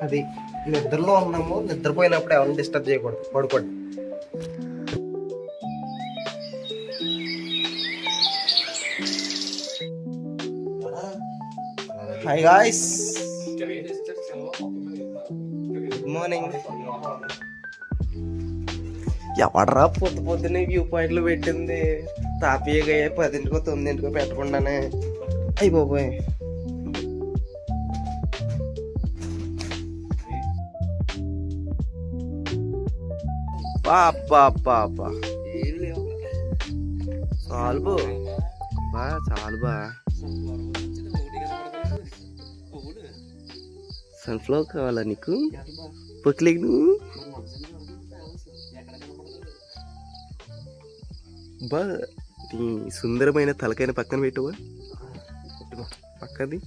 అది నిద్రలో ఉన్నాము, నిద్రపోయినప్పుడు ఎవరిని డిస్టర్బ్ చేయకూడదు, పడుకోండి. Hi guys, good morning. ఎవడరా పొద్దున్నే వ్యూ పాయింట్లు పెట్టింది? తాపీగా 10ంటికో 9ంటికో పెట్టకుండానే. అయ్యి బాబోయ్, బాబా చాలు బా, చాలు బా. సన్ఫ్లవర్ కావాలా నీకు? పొక్కిలేకి నువ్వు బా. నీ సుందరమైన తలకైన పక్కన పెట్టువా, పక్కది.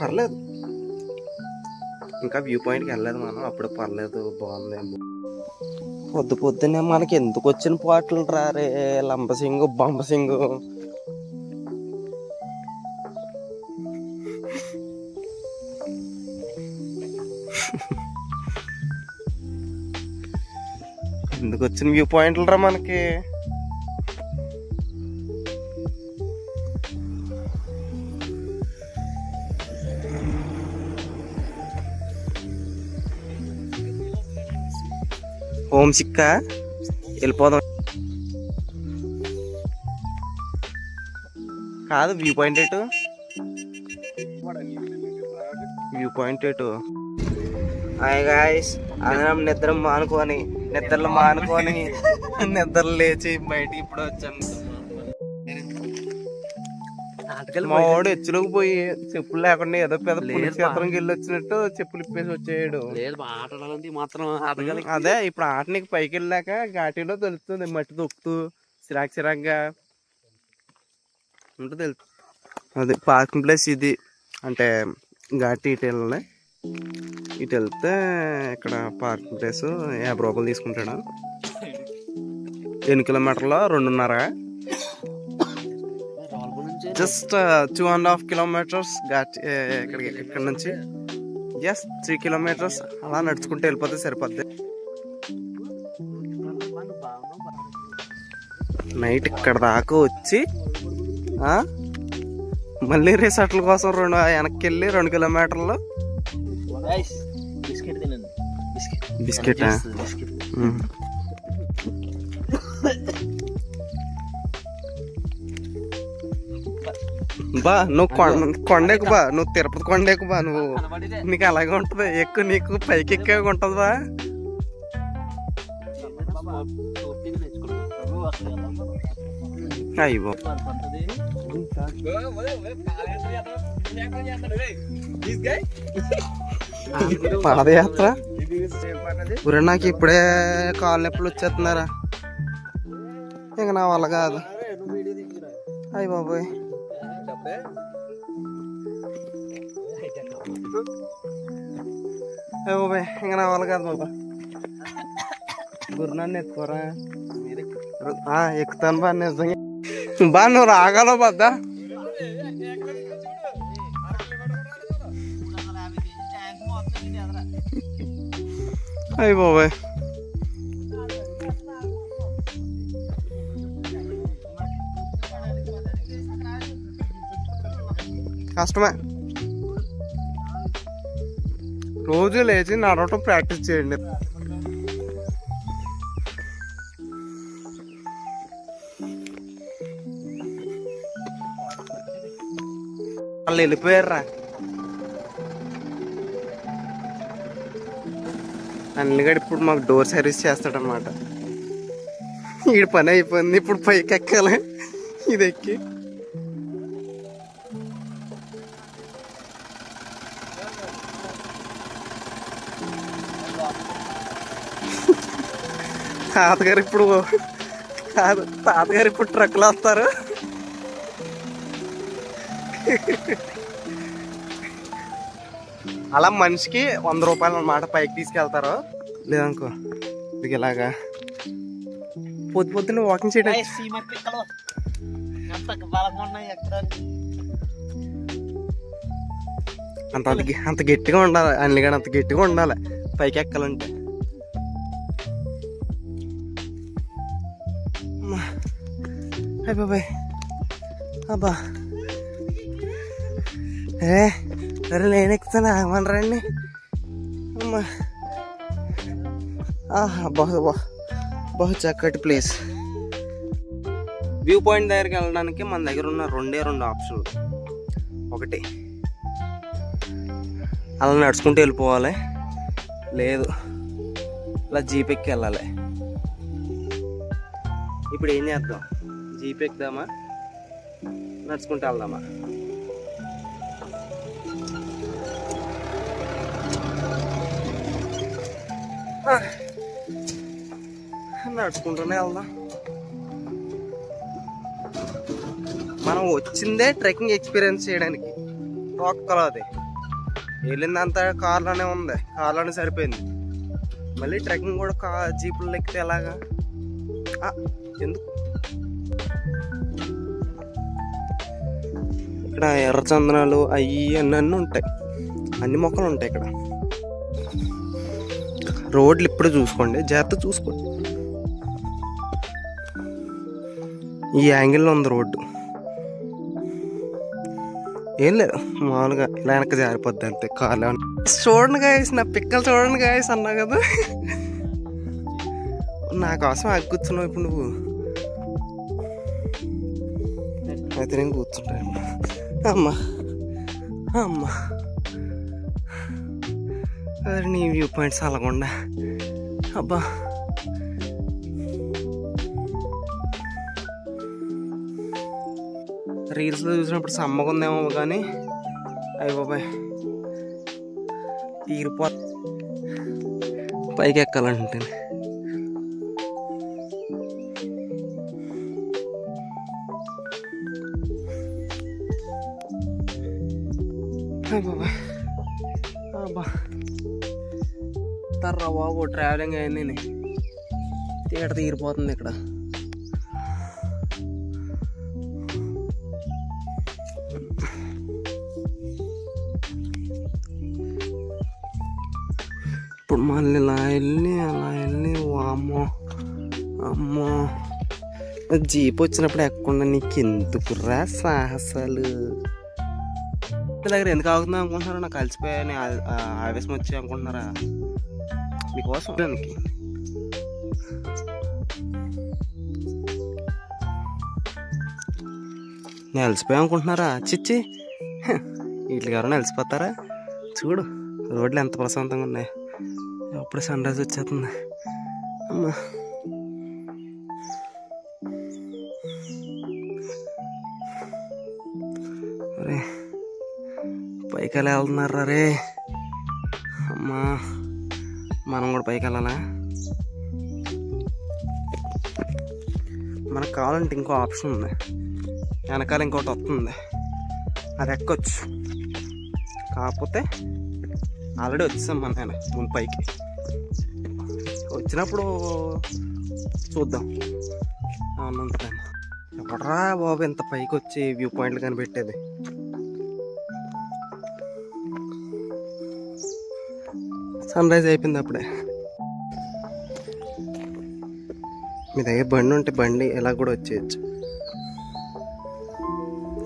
పర్లేదు, ఇంకా వ్యూ పాయింట్కి వెళ్ళలేదు మనం, అప్పుడు పర్లేదు, బాగుంది. పొద్దున్నే మనకి ఎందుకు వచ్చిన పాటలు రారే, లంబసింగు బంబసింగు. ఎందుకు వచ్చిన వ్యూ పాయింట్లు రా మనకి? హోమ్ సిక్కా, వెళ్ళిపోదాం. కాదు, వ్యూ పాయింట్ ఎటు? వ్యూ పాయింట్ ఎటు? హాయ్ గాయ్స్, అందరం నిద్ర మానుకొని నిద్ర లేచి బయటికి ఇప్పుడు వచ్చాను. మా వాడు ఎచ్చులోకి పోయి చెప్పులు లేకుండా ఏదో పెద్ద పుణ్యక్షేత్రంకి వెళ్ళి వచ్చినట్టు చెప్పులు ఇప్పేసి వచ్చాడు. అదే ఇప్పుడు ఆట నీకు పైకి వెళ్ళాక ఘాటీలో తెలుస్తుంది, మట్టి దొక్కుతూ చిరాగ్గా ఉంటుంది. అదే పార్కింగ్ ప్లేస్ ఇది. అంటే ఘాటీ ఇటు వెళ్తే ఇక్కడ పార్కింగ్ ప్లేస్ 50 రూపాయలు తీసుకుంటాడు. 8 కిలోమీటర్లో 2.5, జస్ట్ 2.5 కిలోమీటర్స్ ఘాట్. ఇక్కడ నుంచి జస్ట్ 3 కిలోమీటర్స్ అలా నడుచుకుంటూ వెళ్ళిపోతే సరిపోద్ది. నైట్ ఇక్కడ దాకా వచ్చి మళ్ళీ రిసార్ట్ల కోసం వెనక్కి వెళ్ళి 2 కిలోమీటర్లు బిస్కెట్. బా నువ్వు కొండెక్కు బా, నువ్వు తిరుపతి కొండెక్కు బా. నువ్వు నీకు అలాగే ఉంటది, ఎక్కువ నీకు పైకి ఎక్కే ఉంటది బా. అయ్యో పాదయాత్ర ఊరే, నాకు ఇప్పుడే కాళ్ళు నొప్పులు వచ్చేస్తున్నారా, ఇంక నా వల్ల కాదు. అయ్య బాబోయ్, బాబాయ్ ఇంక నా వల్ల కాదు బాబా. గురునాన్ని ఎత్తుకోరా. ఎక్కుతాను బా, నిజంగా బా. నువ్వు రాగలవు బద్దా. అయ్య బాబాయ్, కష్టమే. రోజు లేచి నడవటం ప్రాక్టీస్ చేయండి. వాళ్ళు వెళ్ళిపోయారా? అన్నిగడు ఇప్పుడు మాకు డోర్ సర్వీస్ చేస్తాడనమాట. ఈ పని అయిపోయింది, ఇప్పుడు పైకి ఎక్కాలి. ఇది ఎక్కి తాతగారు ఇప్పుడు ట్రక్కులు వస్తారు. అలా మనిషికి 100 రూపాయలు అన్నమాట పైకి తీసుకెళ్తారు. లేదనుకో ఇది ఇలాగా పొద్దు పొద్దున్న వాకింగ్ చేయడం అంత గట్టిగా ఉండాలి, అన్ని కానీ అంత గట్టిగా ఉండాలి పైకి ఎక్కాలంటే. అయ్య బాబాయ్ అబ్బా, అరే నేను ఎక్కుతాను ఆగమనరండి. అమ్మా బహు చక్కటి ప్లేస్. వ్యూ పాయింట్ దగ్గరికి వెళ్ళడానికి మన దగ్గర ఉన్న రెండు ఆప్షన్లు. ఒకటి అలా నడుచుకుంటూ వెళ్ళిపోవాలి, లేదు ఇలా జీప్ ఎక్కి వెళ్ళాలి. ఇప్పుడు ఏం చేద్దాం, జీప్ ఎక్కుదామా నడుచుకుంటూ వెళ్దామా? నడుచుకుంటూనే వెళ్దాం. మనం వచ్చిందే ట్రెక్కింగ్ ఎక్స్పీరియన్స్ చేయడానికి, ఒక్కలోది వెళ్ళిందంతా కార్లోనే ఉంది, కార్లోనే సరిపోయింది. మళ్ళీ ట్రెక్కింగ్ కూడా జీపులు ఎక్కితే ఎలాగా? ఎందుకు? ఇక్కడ ఎర్రచందనాలు అవి అన్నీ ఉంటాయి, అన్ని మొక్కలు ఉంటాయి ఇక్కడ. రోడ్లు ఇప్పుడు చూసుకోండి, జాగ్రత్త చూసుకోండి. ఈ యాంగిల్లో ఉంది రోడ్డు, ఏం లేదు మామూలుగా ఇలా వెనక జారిపోద్ది అంతే కార్లో. చూడండి గాయస్, నా పిక్కలు చూడండి గాయస్ అన్నా కదా, నా కోసం ఆగి కూర్చున్నావు ఇప్పుడు నువ్వు. అయితే నేను కూర్చుంటాను. అమ్మా అమ్మా, అదే నీ వ్యూ పాయింట్స్ అలాగకుండా. అబ్బా రీల్స్లో చూసినప్పుడు సమ్మగా ఉందేమో కానీ అయ్య బాబాయ్ పైకి ఎక్కాలంటే. బాబాయ్ అబ్బా తర్రా బాబు, ట్రావెలింగ్ అయింది, తీగట తీరిపోతుంది ఇక్కడ. ఇప్పుడు మళ్ళీ ఇలా వెళ్ళి అలా వెళ్ళి వామ్మో అమ్మో, జీప్ వచ్చినప్పుడు ఎక్కకుండా నీకు ఎందుకురా సాహసాలు? దగ్గర ఎందుకు ఆగుతుందా అనుకుంటున్నారా? నాకు కలిసిపోయాని ఆవేశం వచ్చి అనుకుంటున్నారా? మీకోసం దానికి నేను అలసిపోయా అనుకుంటున్నారా? చిచ్చి, వీటికి ఎవరైనా అలసిపోతారా? చూడు రోడ్లు ఎంత ప్రశాంతంగా ఉన్నాయి, అప్పుడు సన్ రైజ్ వచ్చేస్తుంది. అమ్మా అరే పైకి ఎలా వెళ్తున్నారా రే? అమ్మా మనం కూడా పైకి వెళ్ళాలా? మనకు కావాలంటే ఇంకో ఆప్షన్ ఉంది, వెనకాల ఇంకోటి వస్తుంది, అది ఎక్కొచ్చు. కాకపోతే ఆల్రెడీ వచ్చాం మన ముందు పైకి. వచ్చినప్పుడు చూద్దాం ఏమన్నా ఉంటుందేమో. ఎవడరా బాబు ఎంత పైకి వచ్చి వ్యూ పాయింట్లు కనిపెట్టేది? సన్ రైజ్ అయిపోయింది అప్పుడే. మీ దగ్గర బండి ఉంటే బండి ఎలా కూడా వచ్చేయచ్చు,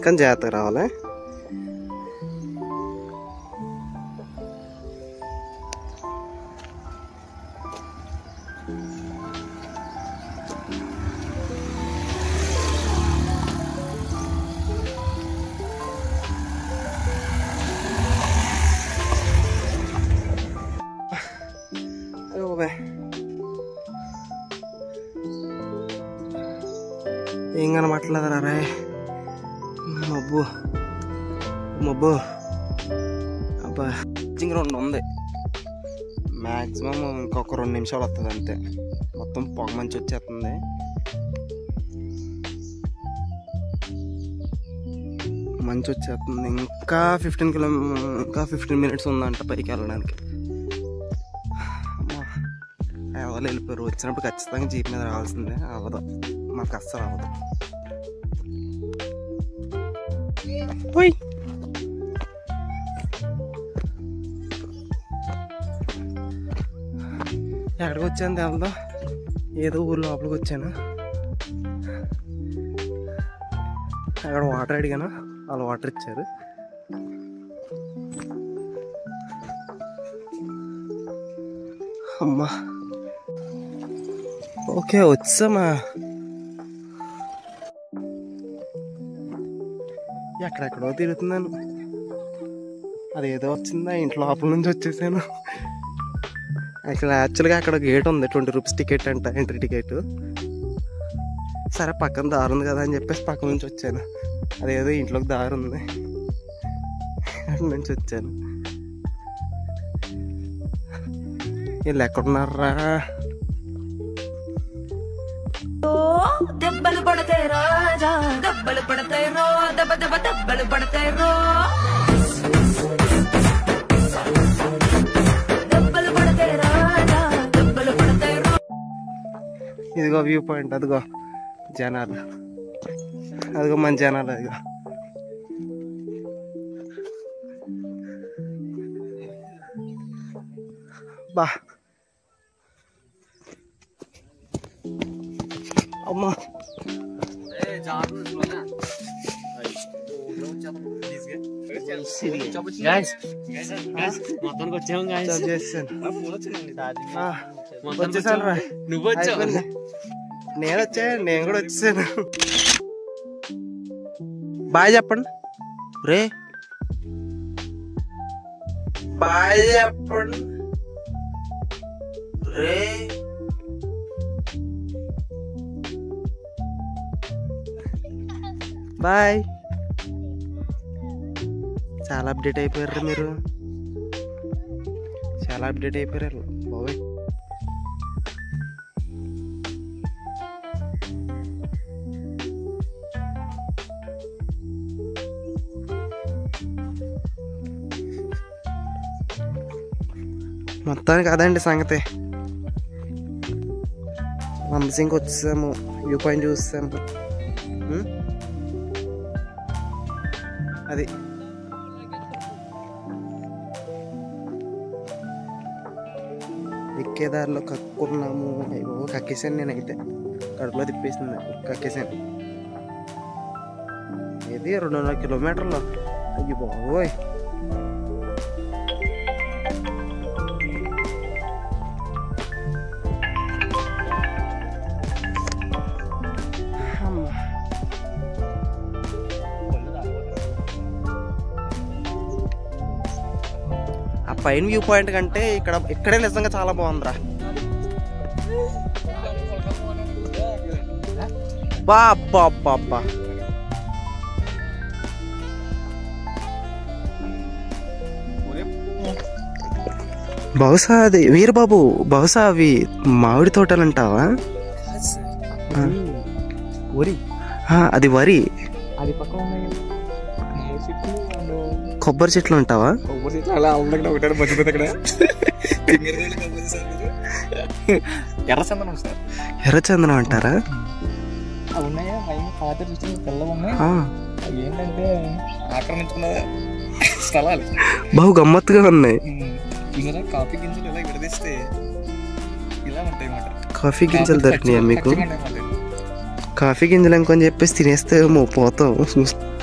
కానీ జాగ్రత్తగా రావాలి. ఏం కనబట్టలేదురా రే? మబ్బు మబ్బు. అబ్బా జింగ్ 2 ఉంది, మ్యాక్సిమం ఇంకొక 2 నిమిషాలు వస్తుంది అంతే. మొత్తం పొగ మంచి వచ్చేస్తుంది. మంచి వచ్చేస్తుంది. ఇంకా 15 మినిట్స్ ఉందంట పైకి వెళ్ళడానికి. వాళ్ళు వెళ్ళిపోయారు. వచ్చినప్పుడు ఖచ్చితంగా జీప్ మీద రావాల్సిందే. అవ్వదు, మాకు అస్సలు అవ్వదు. పోయి ఎక్కడికి వచ్చాను తెలదో, ఏదో ఊరు లోపలికి వచ్చాను. అక్కడ వాటర్ అడిగాను, వాళ్ళు వాటర్ ఇచ్చారు. అమ్మా ఓకే వచ్చామా. ఎక్కడెక్కడో తిరుగుతున్నాను. అదేదో వచ్చిందా ఇంట్లో లోపల నుంచి వచ్చేసాను. యాక్చువల్గా అక్కడ గేట్ ఉంది, 20 రూపీస్ టికెట్ అంట, ఎంట్రీ టికెట్. సరే పక్కన దారి ఉంది కదా అని చెప్పేసి పక్క నుంచి వచ్చాను. అదేదో ఇంట్లోకి దారి ఉంది, అక్కడి నుంచి వచ్చాను. వీళ్ళు ఎక్కడున్నారా? దెబ్బలు పడతాయి రాజా, దెబ్బలు పడతాయి రో, దెబ్బ దెబ్బ దెబ్బలు పడతాయి రో, దెబ్బలు పడతాయి రాజా, దెబ్బలు పడతాయి రో. ఇదిగో వ్యూ పాయింట్, అదిగో జనాలు, అదిగో మన జనాలు, అదిగో. బా అమ్మా వచ్చేసాను రా. నువ్వు వచ్చావు, నేను వచ్చాను, నేను కూడా వచ్చేసాను. బాయ్ చెప్పండి రే, బాయ్ చెప్పండి రే. బాయ్. చాలా అప్డేట్ అయిపోయారు మీరు, చాలా అప్డేట్ అయిపోయారు బాబాయ్. మొత్తానికి అదండి సంగతి. లంబసింగ్ వచ్చేసాము, వ్యూ పాయింట్ చూసాము. అది ఎక్కేదారిలో కక్కున్నాము. అయ్యో కక్కేసాను, నేనైతే కడుపులో తిప్పేసింది, కక్కేసాను. ఇది 200 కిలోమీటర్లు. అయ్యో బాబోయ్. ఆ పైన వ్యూ పాయింట్ కంటే ఇక్కడే నిజంగా చాలా బాగుందిరా. బా అబ్బా అబ్బా అబ్బా. బహుశా అది వీరబాబు, బహుశా అవి మామిడి తోటలు అంటావా? వరి, అది వరి. అది పక్కన ఉన్నాయి కొబ్బరి చెట్లు ఉంటావా? కొబ్బరి చెట్లు అలా ఉండగా ఒకటే మర్చిపోతే అక్కడ ఎర్రచందనం సార్. ఎర్రచందనం అంటారా? అవి ఉన్నాయా పాత తెల్లగా ఉన్నాయి. అవి ఏంటంటే ఆక్రమించుకున్న స్థలాలు, బహు గమ్మత్తుగా ఉన్నాయి. ఇలా కాఫీ గింజలు ఇలా విడదీస్తే ఇలా ఉంటాయి అన్నమాట. కాఫీ గింజలు దొరికినాయా మీకు? కాఫీ గింజలు ఇంకొని చెప్పేసి తినేస్తే పోతాం.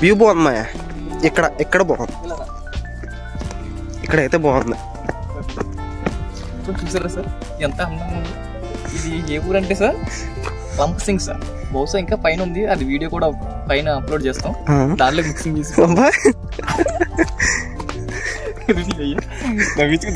వ్యూ బాగుందమ్మా. ఇక్కడ బాగుంది, ఇక్కడైతే బాగుంది. చూసారా సార్ ఎంత అందంగా ఉంది. ఇది ఏ ఊరు అంటే సార్ లంబసింగ్ సార్. బహుశా ఇంకా పైన ఉంది, అది వీడియో కూడా పైన అప్లోడ్ చేస్తాం, దాంట్లో మిక్సింగ్ చేసి నవ్వించుకు